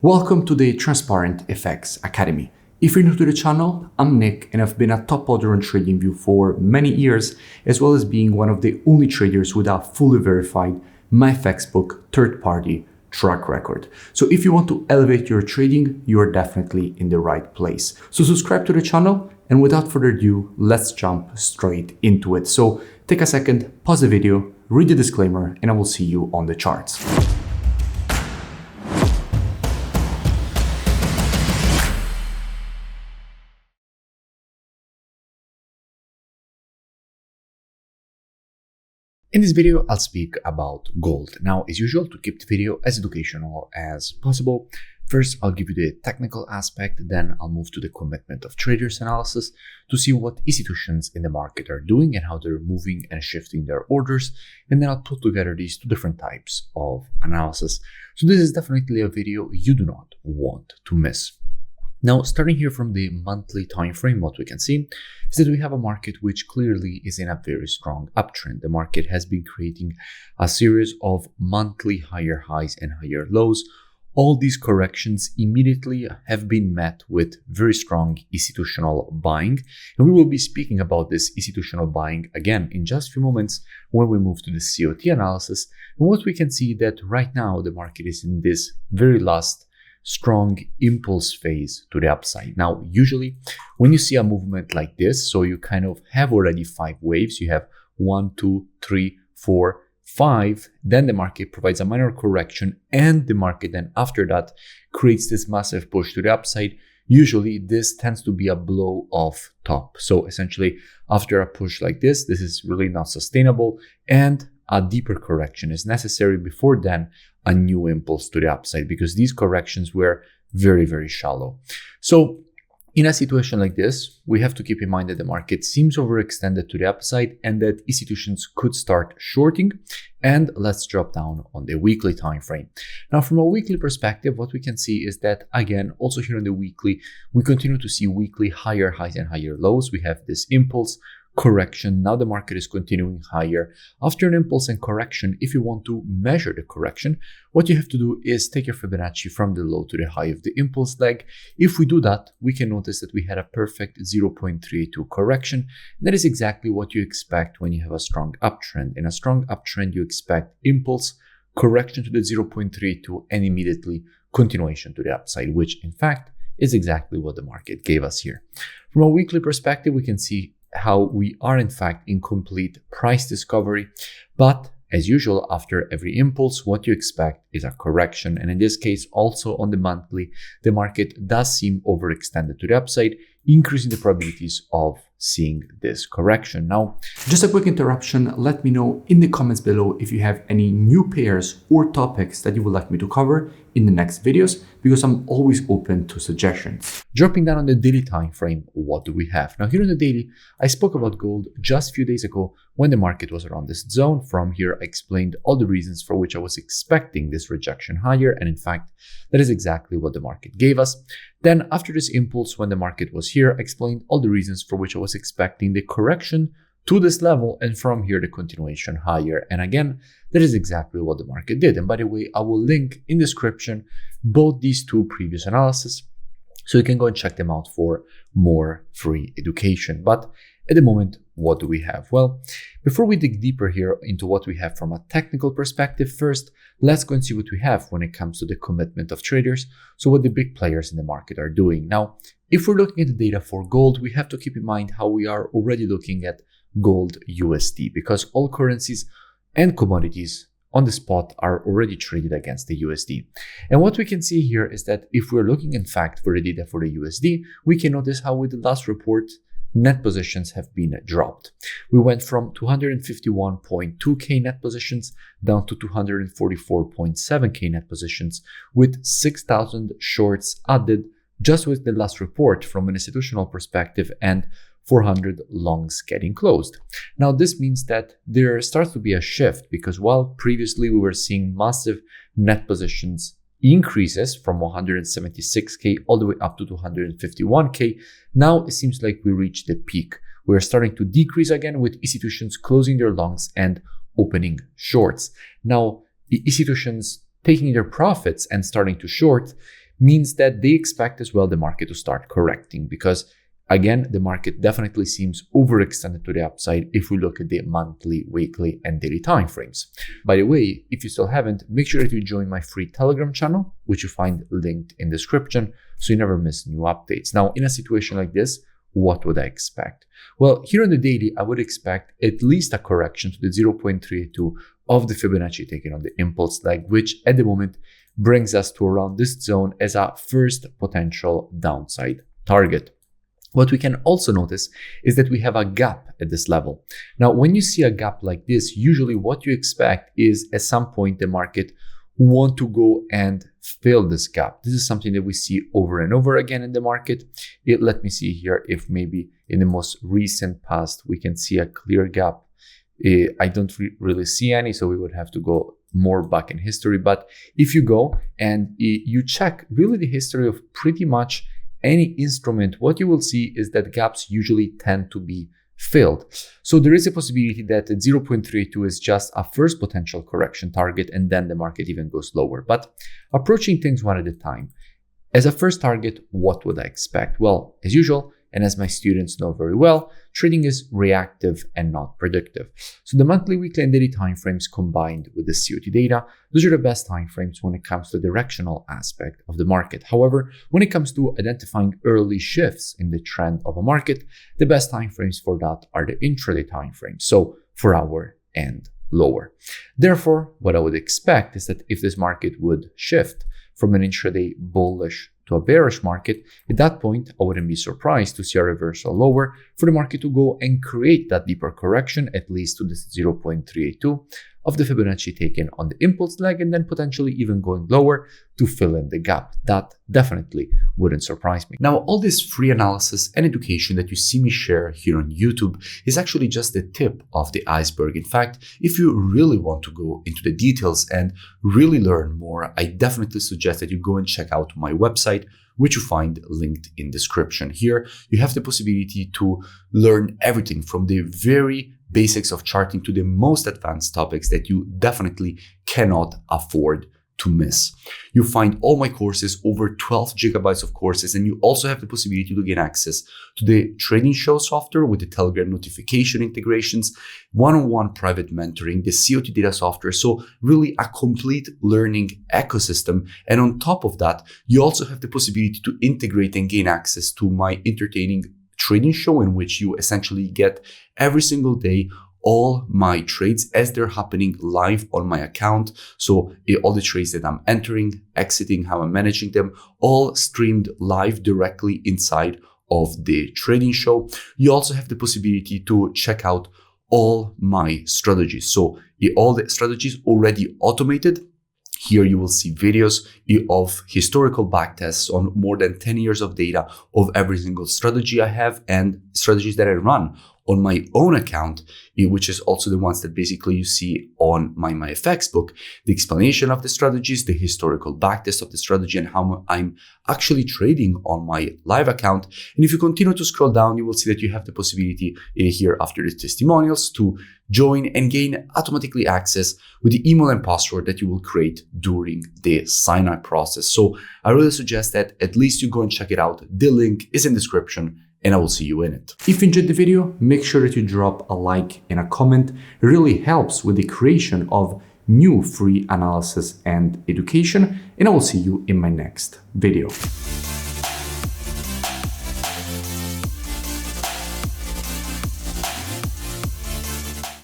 Welcome to the Transparent FX Academy. If you're new to the channel, I'm Nick and I've been a top hodler on TradingView for many years, as well as being one of the only traders with a fully verified MyFXBook third-party track record. So if you want to elevate your trading, you're definitely in the right place. So subscribe to the channel, and without further ado, let's jump straight into it. So take a second, pause the video, read the disclaimer, and I will see you on the charts. In this video, I'll speak about gold. Now, as usual, to keep the video as educational as possible, first I'll give you the technical aspect, then I'll move to the commitment of traders analysis to see what institutions in the market are doing and how they're moving and shifting their orders, and then I'll put together these two different types of analysis. So this is definitely a video you do not want to miss. Now, starting here from the monthly time frame, what we can see is that we have a market which clearly is in a very strong uptrend. The market has been creating a series of monthly higher highs and higher lows. All these corrections immediately have been met with very strong institutional buying. And we will be speaking about this institutional buying again in just a few moments when we move to the COT analysis. And what we can see that right now the market is in this very last strong impulse phase to the upside. Now, usually when you see a movement like this, so you kind of have already 5 waves, you have 1, 2, 3, 4, 5, then the market provides a minor correction, and the market then after that creates this massive push to the upside. Usually this tends to be a blow off top. So essentially after a push like this is really not sustainable, and a deeper correction is necessary before then a new impulse to the upside, because these corrections were very, very shallow. So in a situation like this, we have to keep in mind that the market seems overextended to the upside and that institutions could start shorting. And let's drop down on the weekly time frame. Now, from a weekly perspective, what we can see is that, again, also here on the weekly, we continue to see weekly higher highs and higher lows. We have this impulse correction. Now the market is continuing higher. After an impulse and correction, if you want to measure the correction, what you have to do is take your Fibonacci from the low to the high of the impulse leg. If we do that, we can notice that we had a perfect 0.32 correction. That is exactly what you expect when you have a strong uptrend. In a strong uptrend, you expect impulse, correction to the 0.32, and immediately continuation to the upside, which in fact is exactly what the market gave us here. From a weekly perspective, we can see how we are in fact in complete price discovery, but as usual, after every impulse, what you expect is a correction. And in this case, also on the monthly, the market does seem overextended to the upside, increasing the probabilities of seeing this correction. Now, just a quick interruption. Let me know in the comments below if you have any new pairs or topics that you would like me to cover in the next videos, because I'm always open to suggestions. Dropping down on the daily time frame, what do we have? Now, here on the daily, I spoke about gold just a few days ago when the market was around this zone. From here, I explained all the reasons for which I was expecting this rejection higher, and in fact, that is exactly what the market gave us. Then after this impulse, when the market was here, I explained all the reasons for which I was expecting the correction to this level, and from here the continuation higher. And again, that is exactly what the market did. And by the way, I will link in description both these two previous analyses, so you can go and check them out for more free education. But at the moment, what do we have? Well, before we dig deeper here into what we have from a technical perspective, first, let's go and see what we have when it comes to the commitment of traders. So what the big players in the market are doing. Now, if we're looking at the data for gold, we have to keep in mind how we are already looking at gold USD, because all currencies and commodities on the spot are already traded against the USD. And what we can see here is that if we're looking in fact for the data for the USD, we can notice how with the last report, net positions have been dropped. We went from 251.2k net positions down to 244.7k net positions, with 6,000 shorts added just with the last report from an institutional perspective, and 400 longs getting closed. Now, this means that there starts to be a shift, because while previously we were seeing massive net positions increases from 176k all the way up to 251k, now it seems like we reached the peak. We're starting to decrease again, with institutions closing their longs and opening shorts. Now, the institutions taking their profits and starting to short means that they expect as well the market to start correcting, because again, the market definitely seems overextended to the upside if we look at the monthly, weekly, and daily timeframes. By the way, if you still haven't, make sure that you join my free Telegram channel, which you find linked in the description, so you never miss new updates. Now, in a situation like this, what would I expect? Well, here on the daily, I would expect at least a correction to the 0.32 of the Fibonacci taken on the impulse leg, which at the moment brings us to around this zone as a first potential downside target. What we can also notice is that we have a gap at this level. Now, when you see a gap like this, usually what you expect is at some point the market want to go and fill this gap. This is something that we see over and over again in the market. Let me see here if maybe in the most recent past we can see a clear gap. I don't really see any, so we would have to go more back in history. But if you go and you check really the history of pretty much any instrument, what you will see is that gaps usually tend to be filled. So there is a possibility that 0.32 is just a first potential correction target, and then the market even goes lower. But approaching things one at a time. As a first target, what would I expect? Well, as usual, and as my students know very well, trading is reactive and not predictive. So the monthly, weekly, and daily timeframes combined with the COT data, those are the best timeframes when it comes to the directional aspect of the market. However, when it comes to identifying early shifts in the trend of a market, the best timeframes for that are the intraday timeframes, so 4 hour and lower. Therefore, what I would expect is that if this market would shift from an intraday bullish to a bearish market, at that point, I wouldn't be surprised to see a reversal lower for the market to go and create that deeper correction, at least to this 0.382 of the Fibonacci taken on the impulse leg, and then potentially even going lower to fill in the gap. That definitely wouldn't surprise me. Now, all this free analysis and education that you see me share here on YouTube is actually just the tip of the iceberg. In fact, if you really want to go into the details and really learn more, I definitely suggest that you go and check out my website, which you find linked in description. Here, you have the possibility to learn everything from the very basics of charting to the most advanced topics that you definitely cannot afford to miss. You find all my courses, over 12 gigabytes of courses, and you also have the possibility to gain access to the trading show software with the Telegram notification integrations, one-on-one private mentoring, the COT data software. So really a complete learning ecosystem. And on top of that, you also have the possibility to integrate and gain access to my entertaining trading show, in which you essentially get every single day all my trades as they're happening live on my account. So all the trades that I'm entering, exiting, how I'm managing them, all streamed live directly inside of the trading show. You also have the possibility to check out all my strategies. So all the strategies already automated. Here you will see videos of historical backtests on more than 10 years of data of every single strategy I have and strategies that I run on my own account, which is also the ones that basically you see on my FX book, the explanation of the strategies, the historical backtest of the strategy, and how I'm actually trading on my live account. And if you continue to scroll down, you will see that you have the possibility here after the testimonials to join and gain automatically access with the email and password that you will create during the sign-up process. So I really suggest that at least you go and check it out. The link is in the description, and I will see you in it. If you enjoyed the video, make sure that you drop a like and a comment. It really helps with the creation of new free analysis and education, and I will see you in my next video.